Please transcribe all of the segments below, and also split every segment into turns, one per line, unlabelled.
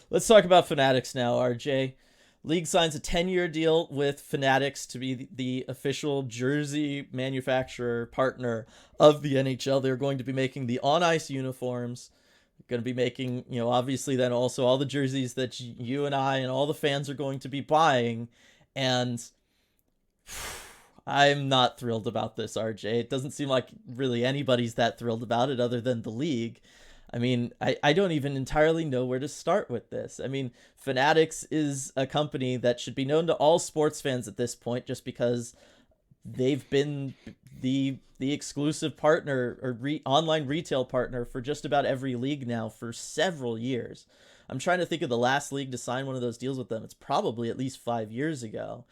Let's talk about Fanatics now, RJ. League signs a 10-year deal with Fanatics to be the official jersey manufacturer partner of the NHL. They're going to be making the on-ice uniforms. Going to be making, obviously then also all the jerseys that you and I and all the fans are going to be buying. And I'm not thrilled about this, RJ. It doesn't seem like really anybody's that thrilled about it other than the league. I mean, I don't even entirely know where to start with this. I mean, Fanatics is a company that should be known to all sports fans at this point just because they've been the exclusive partner or online retail partner for just about every league now for several years. I'm trying to think of the last league to sign one of those deals with them. It's probably at least 5 years ago.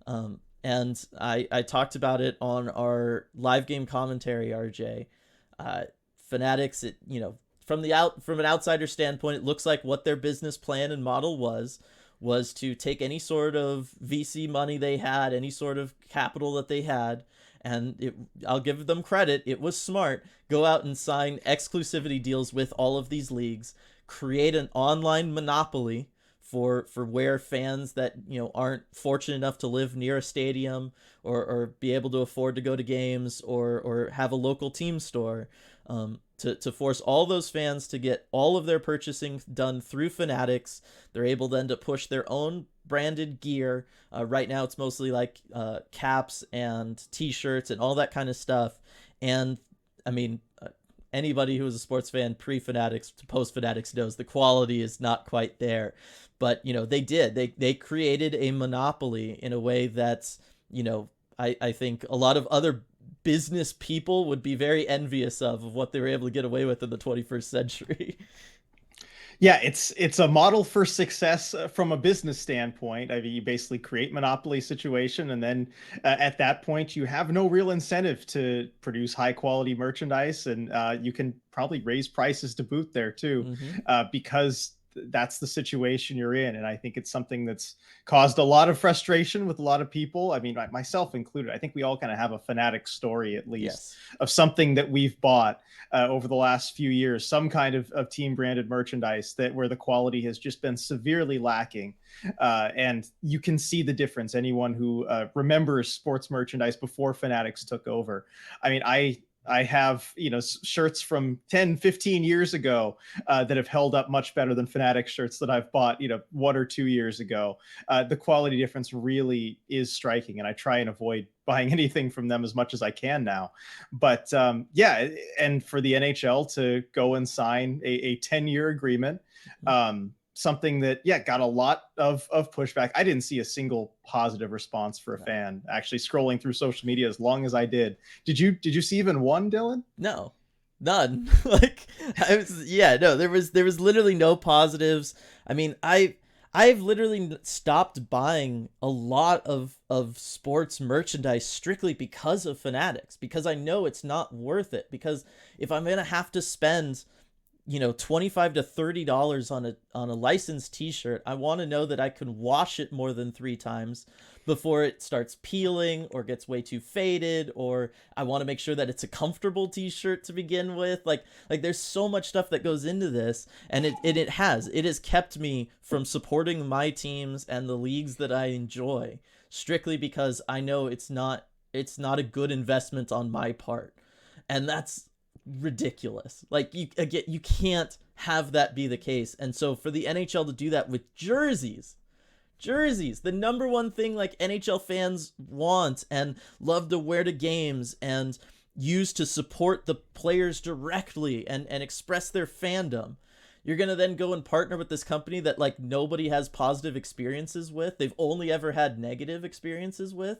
And I talked about it on our live game commentary, RJ. Fanatics, from an outsider standpoint, it looks like what their business plan and model was to take any sort of VC money they had, any sort of capital that they had, and I'll give them credit, it was smart. Go out and sign exclusivity deals with all of these leagues, create an online monopoly for where fans that aren't fortunate enough to live near a stadium or be able to afford to go to games or have a local team store, to force all those fans to get all of their purchasing done through Fanatics. They're able then to push their own branded gear. Right now it's mostly like caps and t-shirts and all that kind of stuff. And I mean, anybody who was a sports fan pre-Fanatics to post-Fanatics knows the quality is not quite there. But, they created a monopoly in a way that's, I think a lot of other business people would be very envious of what they were able to get away with in the 21st century.
Yeah, it's a model for success from a business standpoint. I mean, you basically create monopoly situation, and then at that point, you have no real incentive to produce high quality merchandise, and you can probably raise prices to boot there too,
Mm-hmm.
because that's the situation you're in. And I think it's something that's caused a lot of frustration with a lot of people. I mean, myself included. I think we all kind of have a fanatic story, at least,
Yes.
of something that we've bought over the last few years, some kind of team branded merchandise that where the quality has just been severely lacking. And you can see the difference. Anyone who remembers sports merchandise before Fanatics took over. I mean, I have, shirts from 10, 15 years ago that have held up much better than Fanatic shirts that I've bought, 1 or 2 years ago. The quality difference really is striking, and I try and avoid buying anything from them as much as I can now. But yeah, and for the NHL to go and sign a 10-year agreement, something that got a lot of pushback. I didn't see a single positive response for a fan actually scrolling through social media as long as I did. Did you see even one, Dylan?
No, none. No, there was literally no positives. I mean, I've literally stopped buying a lot of sports merchandise strictly because of Fanatics, because I know it's not worth it. Because if I'm gonna have to spend $25 to $30 on a licensed t-shirt, I want to know that I can wash it more than 3 times before it starts peeling or gets way too faded, or I want to make sure that it's a comfortable t-shirt to begin with. Like there's so much stuff that goes into this, and it has kept me from supporting my teams and the leagues that I enjoy, strictly because I know it's not a good investment on my part. And that's ridiculous. Like, you can't have that be the case. And so for the NHL to do that with jerseys, the number one thing like NHL fans want and love to wear to games and use to support the players directly and express their fandom, you're gonna then go and partner with this company that like nobody has positive experiences with. They've only ever had negative experiences with.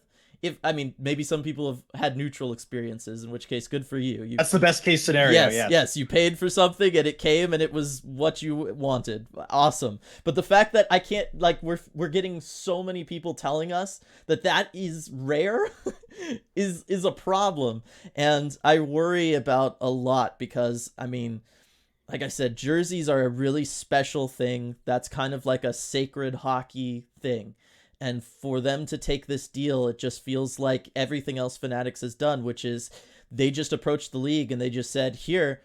Maybe some people have had neutral experiences, in which case, good for you.
That's the best case scenario.
Yes, you paid for something and it came and it was what you wanted. Awesome. But the fact that I can't, like, we're getting so many people telling us that is rare is a problem. And I worry about a lot because, I mean, like I said, jerseys are a really special thing. That's kind of like a sacred hockey thing. And for them to take this deal, it just feels like everything else Fanatics has done, which is they just approached the league and they just said, here,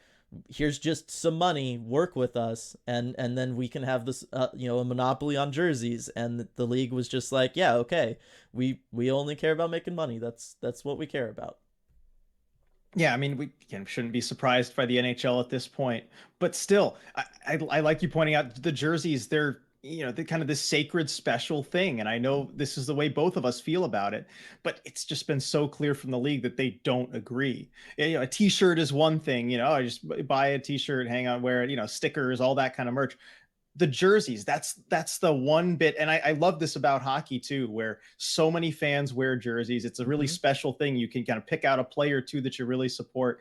here's just some money, work with us, and then we can have this a monopoly on jerseys. And the league was just like, yeah, okay, we only care about making money. That's what we care about.
Yeah, I mean, we again shouldn't be surprised by the NHL at this point, but still, I like you pointing out the jerseys. They're the kind of this sacred special thing, and I know this is the way both of us feel about it, but it's just been so clear from the league that they don't agree. A T-shirt is one thing. I just buy a T-shirt, hang on, wear it. Stickers, all that kind of merch. The jerseys, that's the one bit, and I love this about hockey too, where so many fans wear jerseys. It's a really
Mm-hmm.
special thing. You can kind of pick out a player or two that you really support.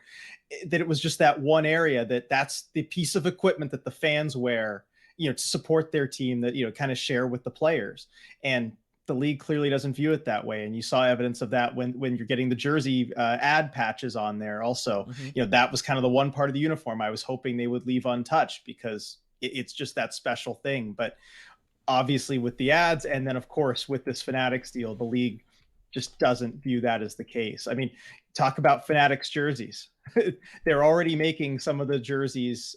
That it was just that one area that's the piece of equipment that the fans wear, to support their team, that kind of share with the players. And the league clearly doesn't view it that way, and you saw evidence of that when you're getting the jersey ad patches on there also.
Mm-hmm.
That was kind of the one part of the uniform I was hoping they would leave untouched, because it's just that special thing. But obviously with the ads, and then of course with this Fanatics deal, the league just doesn't view that as the case. I mean, talk about Fanatics jerseys. They're already making some of the jerseys,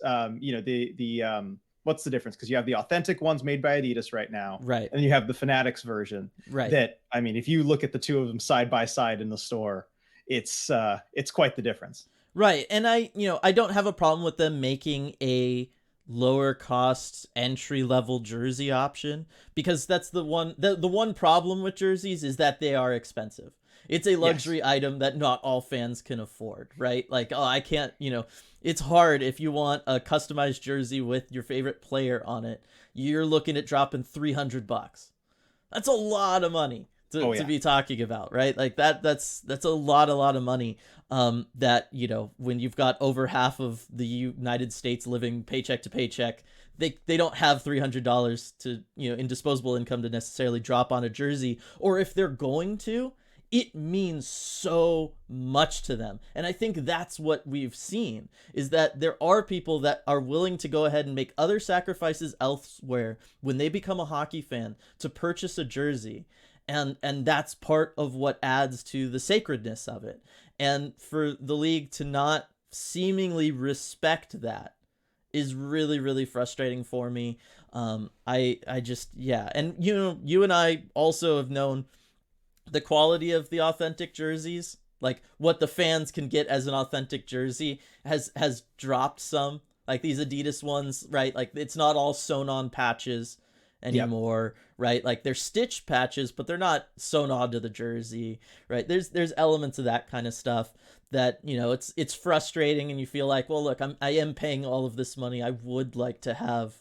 what's the difference? Because you have the authentic ones made by Adidas right now,
Right.
and you have the Fanatics version.
Right.
That, I mean, if you look at the two of them side by side in the store, it's quite the difference.
Right. And I don't have a problem with them making a lower cost entry level jersey option, because that's the one problem with jerseys is that they are expensive. It's a luxury item that not all fans can afford, right? Like, oh, I can't, it's hard if you want a customized jersey with your favorite player on it. You're looking at dropping $300. That's a lot of money to be talking about, right? Like that's a lot of money. That, when you've got over half of the United States living paycheck to paycheck, they don't have $300 to, in disposable income to necessarily drop on a jersey. Or if they're going to, it means so much to them. And I think that's what we've seen, is that there are people that are willing to go ahead and make other sacrifices elsewhere when they become a hockey fan to purchase a jersey. And that's part of what adds to the sacredness of it. And for the league to not seemingly respect that is really, really frustrating for me. I just, yeah. And you and I also have known the quality of the authentic jerseys, like what the fans can get as an authentic jersey has dropped some. Like these Adidas ones, right? Like it's not all sewn on patches anymore, right? Like they're stitched patches, but they're not sewn onto the jersey, right? There's elements of that kind of stuff that, it's frustrating, and you feel like, well, look, I am paying all of this money. I would like to have,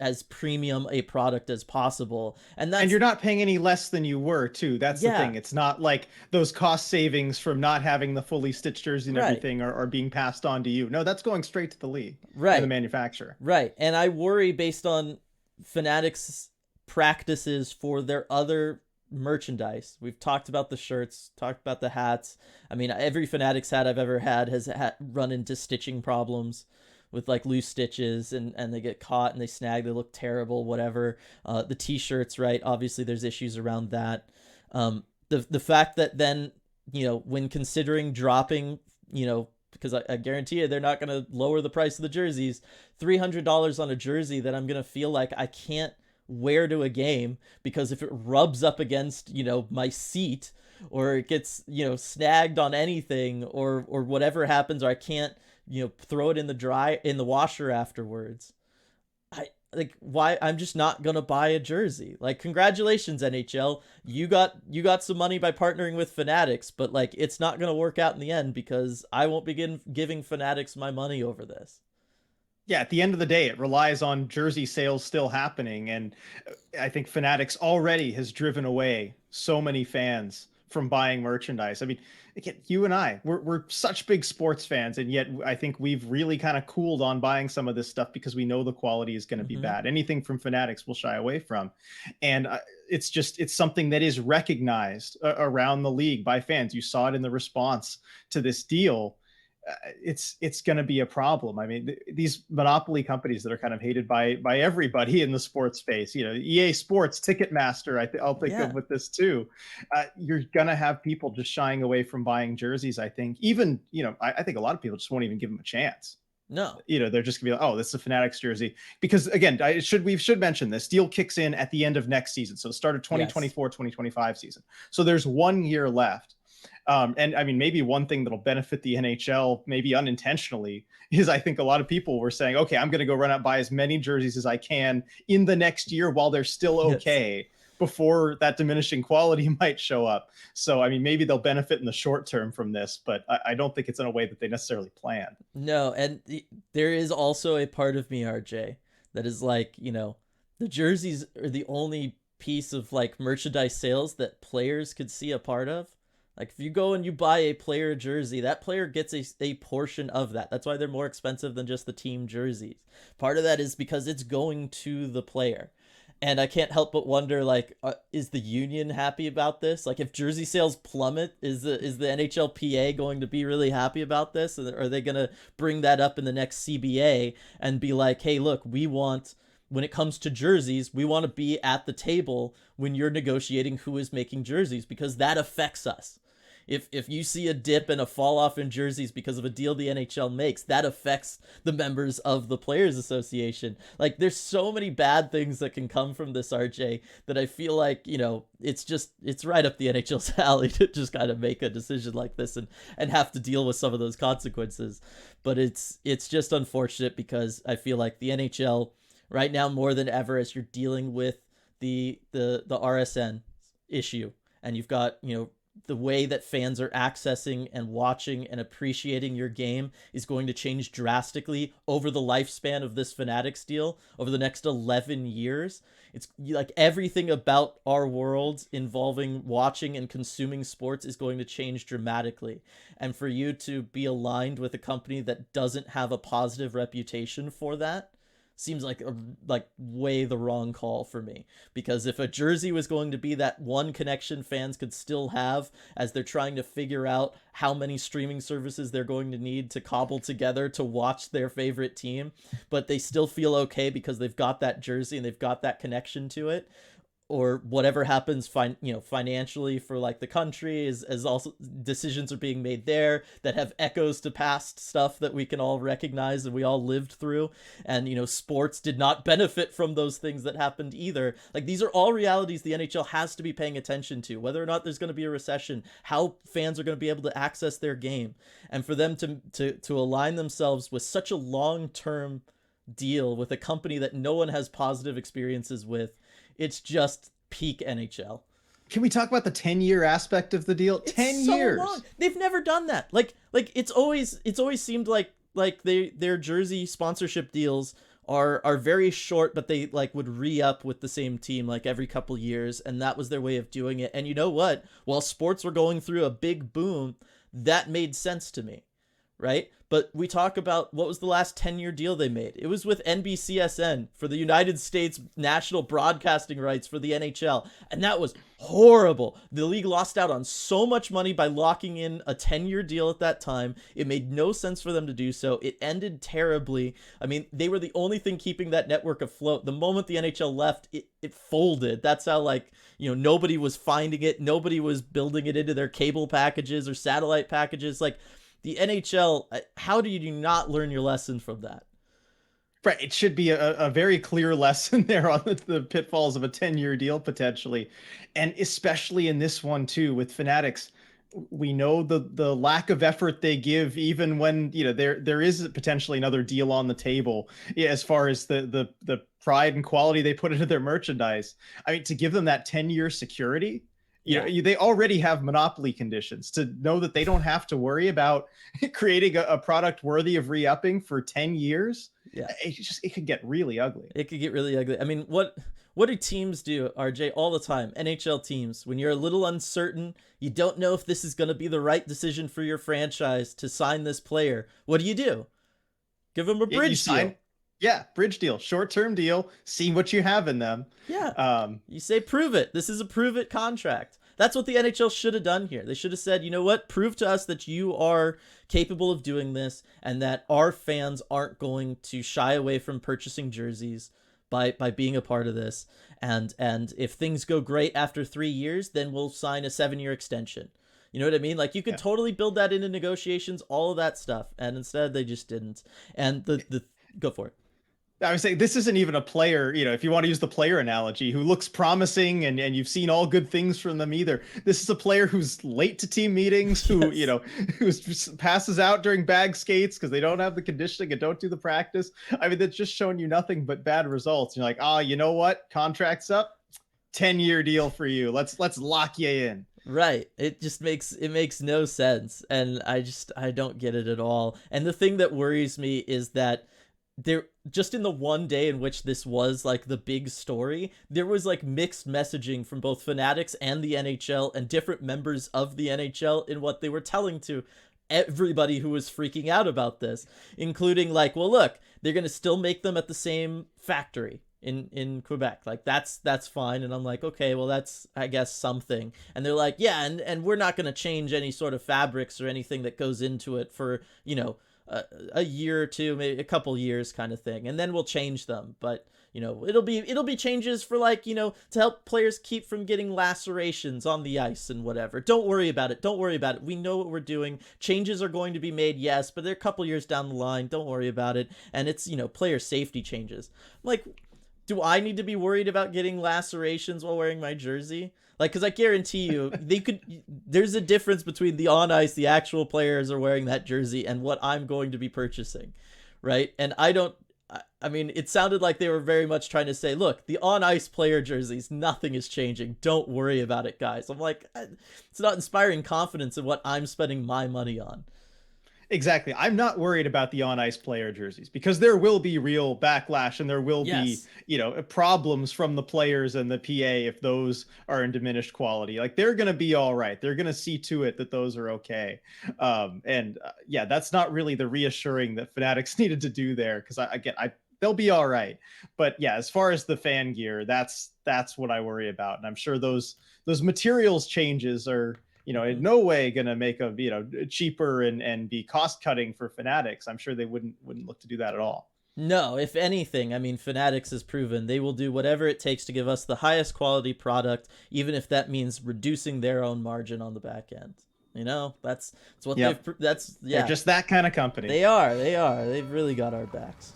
as premium a product as possible. And
you're not paying any less than you were too. That's the thing. It's not like those cost savings from not having the fully stitched jersey and everything are being passed on to you. No, that's going straight to the league,
right,
and the manufacturer.
Right. And I worry, based on Fanatics practices for their other merchandise. We've talked about the shirts, talked about the hats. I mean, every Fanatics hat I've ever had has run into stitching problems with like loose stitches, and they get caught and they snag, they look terrible, whatever. The t-shirts, right? Obviously there's issues around that. The fact that then, when considering dropping, because I guarantee you they're not going to lower the price of the jerseys, $300 on a jersey that I'm going to feel like I can't wear to a game, because if it rubs up against, my seat, or it gets, snagged on anything, or whatever happens, or I can't, throw it in the washer afterwards. Why? I'm just not gonna buy a jersey. Like, congratulations, NHL, you got some money by partnering with Fanatics, but like, it's not gonna work out in the end, because I won't begin giving Fanatics my money over this.
Yeah, at the end of the day, it relies on jersey sales still happening, and I think Fanatics already has driven away so many fans from buying merchandise. I mean, again, you and we're such big sports fans, and yet I think we've really kind of cooled on buying some of this stuff because we know the quality is going to be bad. Anything from Fanatics we'll shy away from, and it's something that is recognized around the league by fans. You saw it in the response to this deal. it's going to be a problem. I mean, these monopoly companies that are kind of hated by everybody in the sports space, EA Sports, Ticketmaster, I'll think of
Yeah.
with this too. You're going to have people just shying away from buying jerseys. I think even, I think a lot of people just won't even give them a chance.
No.
They're just gonna be like, oh, this is a Fanatics jersey. Because again, we should mention this deal kicks in at the end of next season. So the start of
Yes.
2024, 2025 season. So there's 1 year left. And I mean, maybe one thing that'll benefit the NHL, maybe unintentionally, is I think a lot of people were saying, okay, I'm going to go run out and buy as many jerseys as I can in the next year while they're still
Yes.
okay, before that diminishing quality might show up. So, I mean, maybe they'll benefit in the short term from this, but I don't think it's in a way that they necessarily plan.
No, and there is also a part of me, RJ, that is like, the jerseys are the only piece of like merchandise sales that players could see a part of. Like if you go and you buy a player jersey, that player gets a portion of that. That's why they're more expensive than just the team jerseys. Part of that is because it's going to the player. And I can't help but wonder, like, is the union happy about this? Like, if jersey sales plummet, is the NHLPA going to be really happy about this? Are they going to bring that up in the next CBA and be like, hey, look, we want, when it comes to jerseys, we want to be at the table when you're negotiating who is making jerseys, because that affects us. If you see a dip and a fall off in jerseys because of a deal the NHL makes, that affects the members of the Players Association. Like there's so many bad things that can come from this, RJ, that I feel like, it's right up the NHL's alley to just kind of make a decision like this and have to deal with some of those consequences. But it's just unfortunate because I feel like the NHL right now more than ever, as you're dealing with the RSN issue, and you've got, the way that fans are accessing and watching and appreciating your game is going to change drastically over the lifespan of this Fanatics deal over the next 11 years. It's like everything about our world involving watching and consuming sports is going to change dramatically. And for you to be aligned with a company that doesn't have a positive reputation for that seems like way the wrong call for me, because if a jersey was going to be that one connection fans could still have as they're trying to figure out how many streaming services they're going to need to cobble together to watch their favorite team, but they still feel okay because they've got that jersey and they've got that connection to it, or whatever happens financially for like the country, as also decisions are being made there that have echoes to past stuff that we can all recognize and we all lived through, and sports did not benefit from those things that happened either. Like these are all realities the NHL has to be paying attention to, whether or not there's going to be a recession, how fans are going to be able to access their game, and for them to align themselves with such a long-term deal with a company that no one has positive experiences with. It's just peak NHL.
Can we talk about the 10-year aspect of the deal?
It's
10
so long.
years.
They've never done that. Like it's always seemed like their jersey sponsorship deals are very short, but they like would re-up with the same team like every couple years, and that was their way of doing it. And you know what? While sports were going through a big boom, that made sense to me, right? But we talk about what was the last 10-year deal they made. It was with NBCSN for the United States national broadcasting rights for the NHL. And that was horrible. The league lost out on so much money by locking in a 10-year deal at that time. It made no sense for them to do so. It ended terribly. I mean, they were the only thing keeping that network afloat. The moment the NHL left, it folded. That's how, nobody was finding it. Nobody was building it into their cable packages or satellite packages. Like, the NHL, how do you not learn your lesson from that?
Right. It should be a very clear lesson there on the pitfalls of a 10-year deal potentially. And especially in this one too, with Fanatics, we know the lack of effort they give even when, there is potentially another deal on the table, as far as the pride and quality they put into their merchandise. I mean, to give them that 10-year security, they already have monopoly conditions. To know that they don't have to worry about creating a product worthy of re-upping for 10 years.
Yeah.
It could get really ugly.
It could get really ugly. I mean, what do teams do, RJ, all the time? NHL teams, when you're a little uncertain, you don't know if this is going to be the right decision for your franchise to sign this player. What do? Give them a bridge deal.
Yeah, bridge deal, short-term deal, see what you have in them.
Yeah. You say, prove it. This is a prove it contract. That's what the NHL should have done here. They should have said, you know what, prove to us that you are capable of doing this, and that our fans aren't going to shy away from purchasing jerseys by being a part of this. And if things go great after 3 years, then we'll sign a 7-year extension. You know what I mean? Like, you could totally build that into negotiations, all of that stuff, and instead they just didn't. And the go for it.
I would say this isn't even a player, if you want to use the player analogy, who looks promising and you've seen all good things from them either. This is a player who's late to team meetings, who,
Yes.
who passes out during bag skates because they don't have the conditioning and don't do the practice. I mean, that's just showing you nothing but bad results. You're like, you know what? Contract's up. 10-year deal for you. Let's lock you in.
Right. It makes no sense, and I don't get it at all. And the thing that worries me is that there, just in the one day in which this was like the big story, there was like mixed messaging from both Fanatics and the NHL and different members of the NHL in what they were telling to everybody who was freaking out about this, including like, well, look, they're going to still make them at the same factory in Quebec. Like, that's fine. And I'm like, okay, well, that's, I guess, something. And they're like, yeah, and we're not going to change any sort of fabrics or anything that goes into it for, a year or two, maybe a couple years kind of thing, and then we'll change them. But it'll be changes for, like, to help players keep from getting lacerations on the ice and whatever. Don't worry about it. We know what we're doing. Changes are going to be made, yes, but they're a couple years down the line. Don't worry about it. And it's, player safety changes. Like, do I need to be worried about getting lacerations while wearing my jersey? Like, because I guarantee you, there's a difference between the on ice, the actual players are wearing that jersey, and what I'm going to be purchasing, right? And I mean, it sounded like they were very much trying to say, look, the on ice player jerseys, nothing is changing. Don't worry about it, guys. I'm like, it's not inspiring confidence in what I'm spending my money on.
Exactly. I'm not worried about the on ice player jerseys because there will be real backlash and there will be, problems from the players and the PA if those are in diminished quality. Like, they're going to be all right. They're going to see to it that those are okay. That's not really the reassuring that Fanatics needed to do there, because they'll be all right. But yeah, as far as the fan gear, that's what I worry about. And I'm sure those materials changes are, in no way going to make a, cheaper and be cost cutting for Fanatics. I'm sure they wouldn't look to do that at all.
No, if anything, I mean, Fanatics has proven they will do whatever it takes to give us the highest quality product, even if that means reducing their own margin on the back end. That's what they're just that kind of company.
They
are. They've really got our backs.